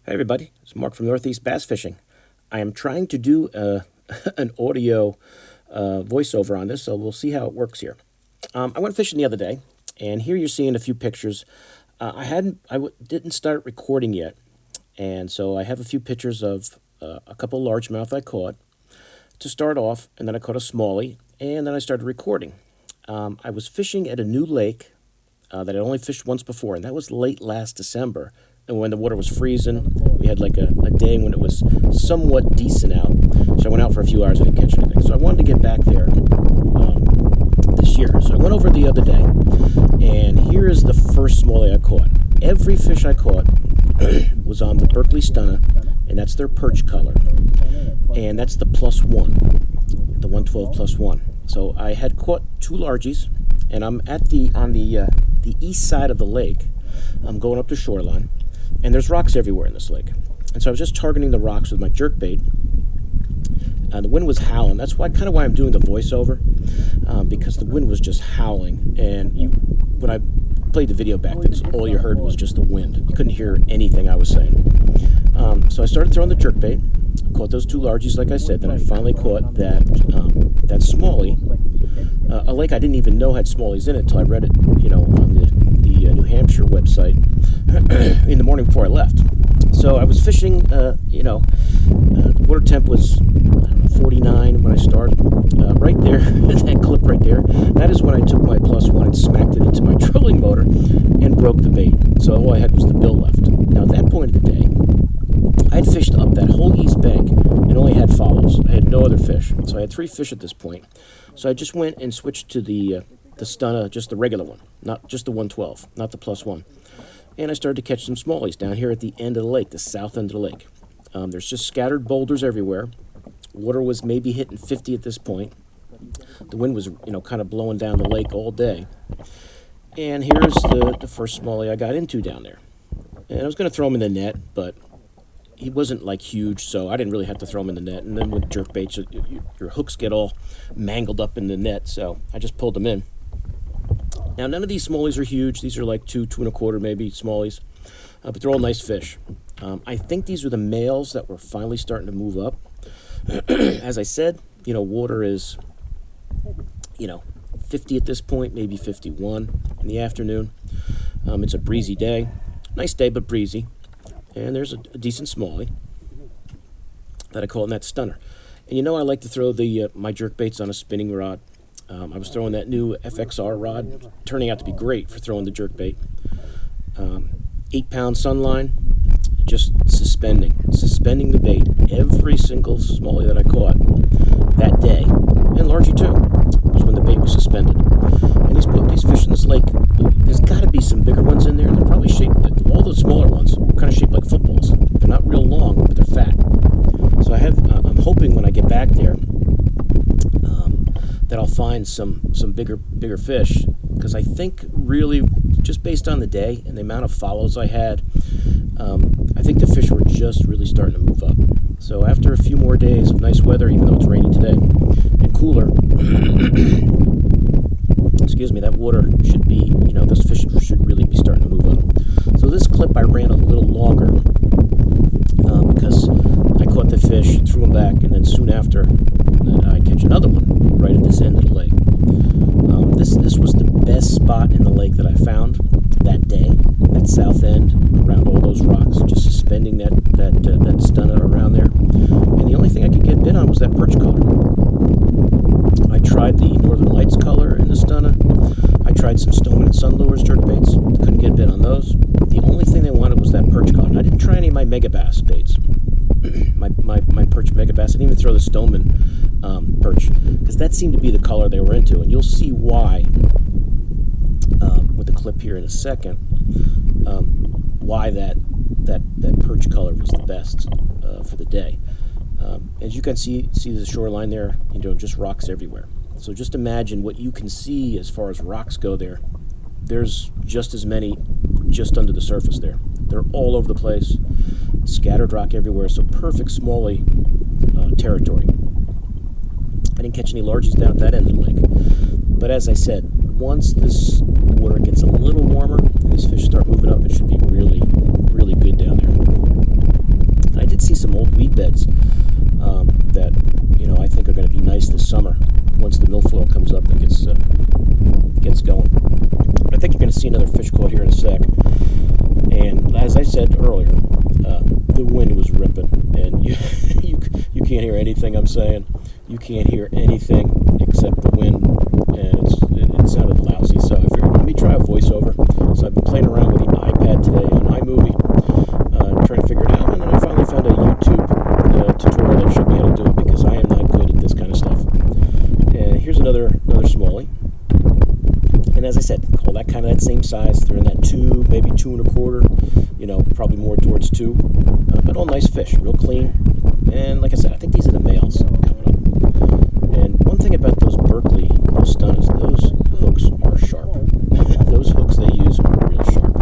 Hey everybody, it's Mark from Northeast Bass Fishing. I am trying to do an audio voiceover on this, so we'll see how it works here. I went fishing the other day, and here you're seeing a few pictures. Didn't start recording yet, and so I have a few pictures of a couple largemouth I caught to start off, and then I caught a smallie, and then I started recording. I was fishing at a new lake that I only fished once before, and that was late last December. And when the water was freezing, we had like a day when it was somewhat decent out. So I went out for a few hours and didn't catch anything. So I wanted to get back there this year. So I went over the other day, and here is the first smallie I caught. Every fish I caught was on the Berkley Stunna, and that's their perch color. And that's the +1, the 112 +1. So I had caught two largies, and I'm on the east side of the lake. I'm going up the shoreline. And there's rocks everywhere in this lake. And so I was just targeting the rocks with my jerkbait. The wind was howling. That's why I'm doing the voiceover, because the wind was just howling. And when I played the video back, all you heard was just the wind. You couldn't hear anything I was saying. So I started throwing the jerkbait, caught those two largies, like I said. Then I finally caught that smallie, a lake I didn't even know had smallies in it until I read it, on the New Hampshire website in the morning before I left. So I was fishing, water temp was 49 when I started. Right there, that clip right there, that is when I took my +1 and smacked it into my trolling motor and broke the bait. So all I had was the bill left. Now at that point of the day, I had fished up that whole east bank and only had follows. I had no other fish. So I had 3 fish at this point. So I just went and switched to the Stunna, just the regular one, not just the 112, not the +1. And I started to catch some smallies down here at the end of the lake, the south end of the lake. There's just scattered boulders everywhere. Water was maybe hitting 50 at this point. The wind was, kind of blowing down the lake all day. And here's the first smallie I got into down there. And I was going to throw him in the net, but he wasn't like huge, so I didn't really have to throw him in the net. And then with jerkbaits, your hooks get all mangled up in the net, so I just pulled them in. Now, none of these smallies are huge. These are like 2 1/4 maybe smallies, but they're all nice fish. I think these are the males that were finally starting to move up. As I said, water is, 50 at this point, maybe 51 in the afternoon. It's a breezy day. Nice day, but breezy. And there's a decent smallie that I caught in that stunner. And I like to throw my jerkbaits on a spinning rod. I was throwing that new FXR rod, turning out to be great for throwing the jerkbait. 8-pound sunline, just suspending the bait. Every single smallie that I caught that day, and largely too, was when the bait was suspended. And these fish in this lake, there's got to be some bigger ones in there. They're probably shaped, all the smaller ones are kind of shaped like footballs. They're not real long, but they're fat. So I'm hoping when I get back there, that I'll find some bigger fish, because I think really just based on the day and the amount of follows I had, I think the fish were just really starting to move up. So after a few more days of nice weather, even though it's rainy today and cooler, excuse me, that water should be, those fish should really be starting to move up. So this clip I ran a little longer because I caught the fish, threw them back, and then soon after I catch another one right at this end of the lake. This was the best spot in the lake that I found that day, that south end, around all those rocks, just suspending that stunner around there. And the only thing I could get bit on was that perch color. I tried the Northern Lights color in the stunner. I tried some Stoneman and Sunlures jerkbaits. Couldn't get bit on those. The only thing they wanted was that perch color. And I didn't try any of my megabass baits. my perch megabass. I didn't even throw the Stoneman perch, because that seemed to be the color they were into. And you'll see why with the clip here in a second, why that perch color was the best for the day. As you can see the shoreline there, just rocks everywhere. So just imagine what you can see as far as rocks go there. There's just as many just under the surface there. They're all over the place, scattered rock everywhere, so perfect smallie territory. I didn't catch any largies down at that end of the lake. But as I said, once this water gets a little warmer and these fish start moving up, it should be really, really good down there. up and gets going. But I think you're going to see another fish caught here in a sec. And as I said earlier, the wind was ripping, and you can't hear anything I'm saying. You can't hear anything except the wind, and it sounded lousy. So I figured, let me try a voiceover. So I've been playing around with the iPad today on iMovie, trying to figure it out, and then I finally found a YouTube tutorial that showed me how to do it, because I am not good at this kind of stuff. And here's another smallie. And as I said, call that kind of that same size. They're in that 2, maybe 2 1/4, probably more towards 2. But all nice fish, real clean. And like I said, I think these are the males coming up. And one thing about those Berkley, those Stunnas, those hooks are sharp. Those hooks they use are real sharp.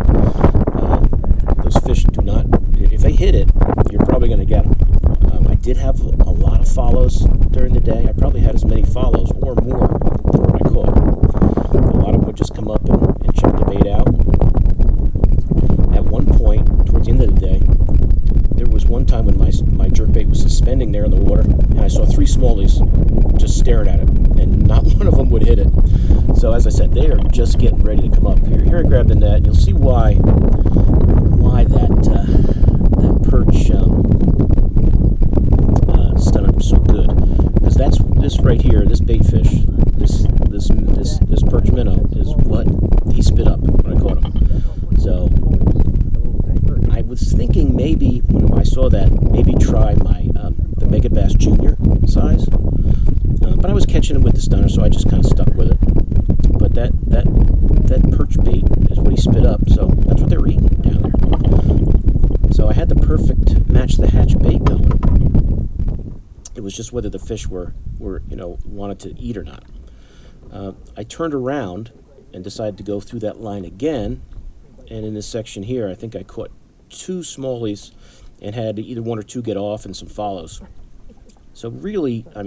Those fish do not, if they hit it, you're probably going to get them. I did have a lot of follows during the day. I probably had as many follows or more than what I caught. A lot of them would just come up and check the bait out. At one point, towards the end of the day, there was one time when my jerkbait was suspending there in the water, and I saw 3 smallies just staring at it, and not one of them would hit it. So as I said, they are just getting ready to come up. Here I grabbed the net, and you'll see why that perch Stunna was so good. Because that's this right here, this bait fish, this perch minnow is what he spit up when I caught him. So I was thinking maybe when I saw that, maybe try my the Mega Bass Junior size. But I was catching him with the Stunner, so I just kind of stuck with it. But that perch bait is what he spit up, so that's what they're eating down there. So I had the perfect match the hatch bait going. It was just whether the fish were wanted to eat or not. I turned around and decided to go through that line again, and in this section here, I think I caught 2 smallies and had either 1 or 2 get off and some follows. So really, I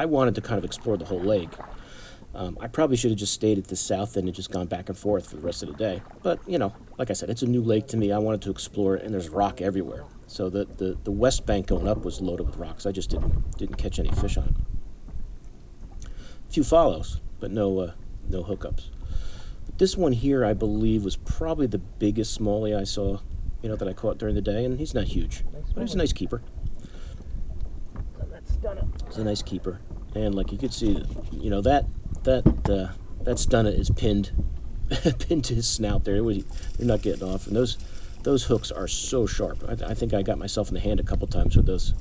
wanted to kind of explore the whole lake. I probably should have just stayed at the south end and just gone back and forth for the rest of the day. But, like I said, it's a new lake to me. I wanted to explore it, and there's rock everywhere. So the west bank going up was loaded with rocks. I just didn't catch any fish on it. A few follows, but no hookups. But this one here, I believe, was probably the biggest smallie I saw, that I caught during the day, and he's not huge, but he's a nice keeper. He's a nice keeper, and like you could see, that Stunna is pinned to his snout there. You're not getting off, and those hooks are so sharp. I think I got myself in the hand a couple times with those.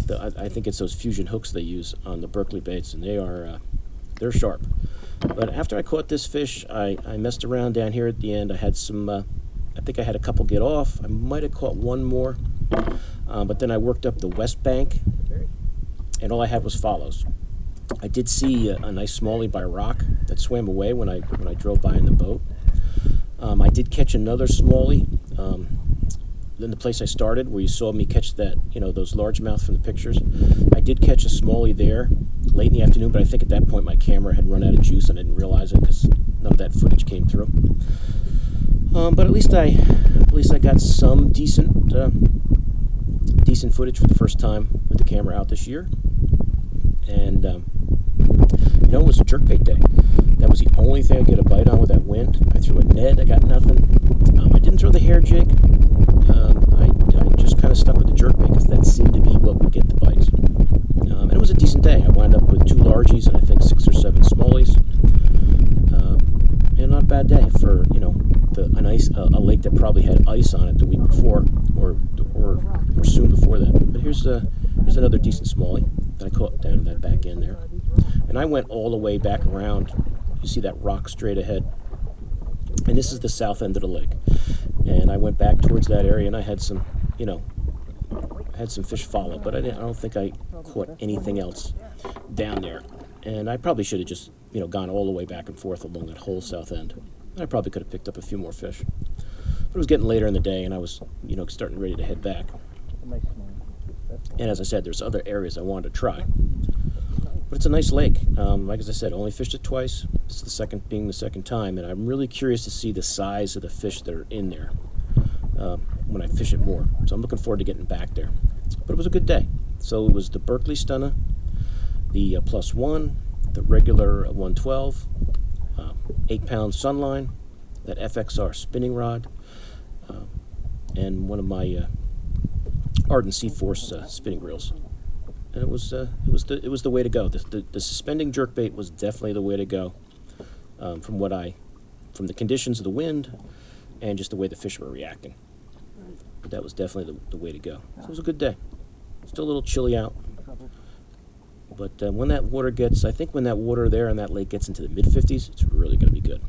I think it's those fusion hooks they use on the Berkley baits, and they're sharp. But after I caught this fish, I messed around down here at the end. I had some, I think I had a couple get off. I might have caught 1 more, but then I worked up the west bank, and all I had was follows. I did see a nice smallie by a rock that swam away when I drove by in the boat. I did catch another smallie in the place I started, where you saw me catch that, those largemouth from the pictures. I did catch a smallie there late in the afternoon, but I think at that point my camera had run out of juice and I didn't realize it because none of that footage came through. But at least I got some decent footage for the first time with the camera out this year. And it was a jerkbait day. That was the only thing I get a bite on with that wind. I threw a net, I got nothing. I didn't throw the hair jig. I just kind of stuck with the jerkbait because that seemed to be what would get the bites. And it was a decent day. I wound up with 2 largies and I think 6 or 7 smallies. And not a bad day for a lake that probably had ice on it the week before or soon before that. But here's another decent smallie that I caught down in that back end there. And I went all the way back around. You see that rock straight ahead. And this is the south end of the lake. And I went back towards that area, and I had some, had some fish follow, but I don't think I caught anything else down there. And I probably should have just, gone all the way back and forth along that whole south end. And I probably could have picked up a few more fish. But it was getting later in the day, and I was, starting ready to head back. And as I said, there's other areas I wanted to try. But it's a nice lake. Like as I said, only fished it twice. This is being the second time, and I'm really curious to see the size of the fish that are in there when I fish it more. So I'm looking forward to getting back there. But it was a good day. So it was the Berkley Stunna, the plus one, the regular 112, 8-pound Sunline, that FXR spinning rod, and one of my Ardent Sea-Force spinning reels. And it was the way to go. The suspending jerkbait was definitely the way to go, from the conditions of the wind, and just the way the fish were reacting. But that was definitely the way to go. So it was a good day. Still a little chilly out, but when that water there in that lake gets into the mid-50s, it's really going to be good.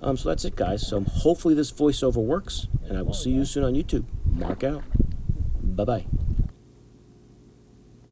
So that's it, guys. So hopefully this voiceover works, and I will see you soon on YouTube. Mark out. Bye-bye.